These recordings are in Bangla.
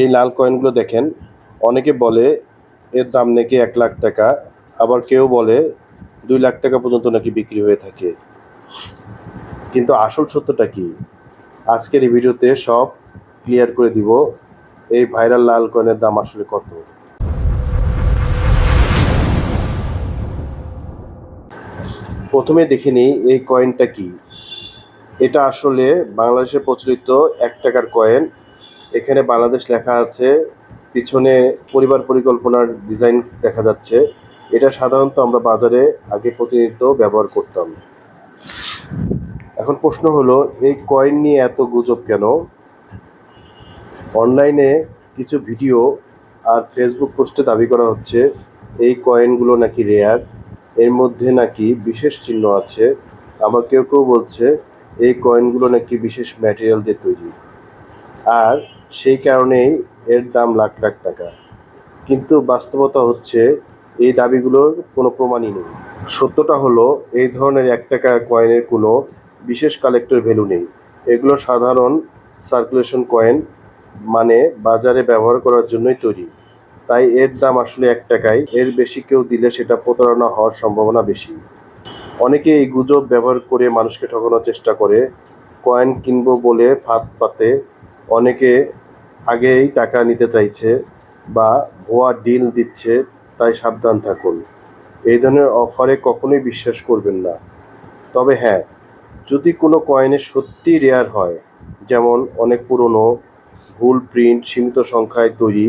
এই লাল কয়েনগুলো দেখেন, অনেকে বলে এর দাম নাকি 1,00,000 টাকা, আবার কেউ বলে 2,00,000 টাকা পর্যন্ত নাকি বিক্রি হয়ে থাকে। কিন্তু আসল সত্যটা কি? আজকের এই ভিডিওতে সব ক্লিয়ার করে দিব। এই ভাইরাল লাল কয়েনের দাম আসলে কত। প্রথমে দেখে নিই এই কয়েনটা কি। এটা আসলে বাংলাদেশে প্রচলিত 1 টাকার কয়েন। এখানে বাংলাদেশ লেখা আছে, পিছনে পরিবার পরিকল্পনার ডিজাইন দেখা যাচ্ছে। এটা সাধারণত আমরা বাজারে আগে প্রতিনিয়ত ব্যবহার করতাম। এখন প্রশ্ন হলো, এই কয়েন নিয়ে এত গুজব কেন? অনলাইনে কিছু ভিডিও আর ফেসবুক পোস্টে দাবি করা হচ্ছে এই কয়েনগুলো নাকি রেয়ার, এর মধ্যে নাকি বিশেষ চিহ্ন আছে। আবার কেউ কেউ বলছে এই কয়েনগুলো নাকি বিশেষ ম্যাটেরিয়াল দিয়ে তৈরি, আর সেই কারণেই এর দাম লাখ লাখ টাকা। কিন্তু বাস্তবতা হচ্ছে এই দাবিগুলোর কোনো প্রমাণই নেই। সত্যটা হলো, এই ধরনের 1 টাকার কয়েনের কোনো বিশেষ কালেক্টর ভ্যালু নেই। এগুলো সাধারণ সার্কুলেশন কয়েন, মানে বাজারে ব্যবহার করার জন্যই তৈরি। তাই এর দাম আসলে 1 টাকাই। এর বেশি কেউ দিলে সেটা প্রতারণা হওয়ার সম্ভাবনা বেশি। অনেকে এই গুজব ব্যবহার করে মানুষকে ঠকানোর চেষ্টা করে। কয়েন কিনবো বলে ফাঁদ পাতে অনেকে আগেই টাকা নিতে চাইছে বা ভুয়া ডিল দিচ্ছে, তাই সাবধান থাকুন। এই ধরনের অফারে কখনোই বিশ্বাস করবেন না। তবে হ্যাঁ, যদি কোনো কয়েনে সত্যিই রেয়ার হয়, যেমন অনেক পুরনো, ভুল প্রিন্ট, সীমিত সংখ্যায় তৈরি,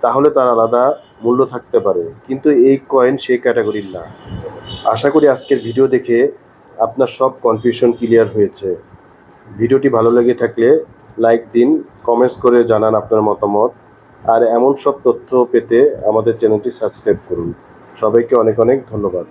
তাহলে তার আলাদা মূল্য থাকতে পারে। কিন্তু এই কয়েন সেই ক্যাটাগরির না। আশা করি আজকের ভিডিও দেখে আপনার সব কনফিউশন ক্লিয়ার হয়েছে। ভিডিওটি ভালো লেগে থাকলে লাইক দিন, কমেন্টস করে জানান আপনার মতামত। আর এমন সব তথ্য পেতে আমাদের চ্যানেলটি সাবস্ক্রাইব করুন। সবাইকে অনেক অনেক ধন্যবাদ।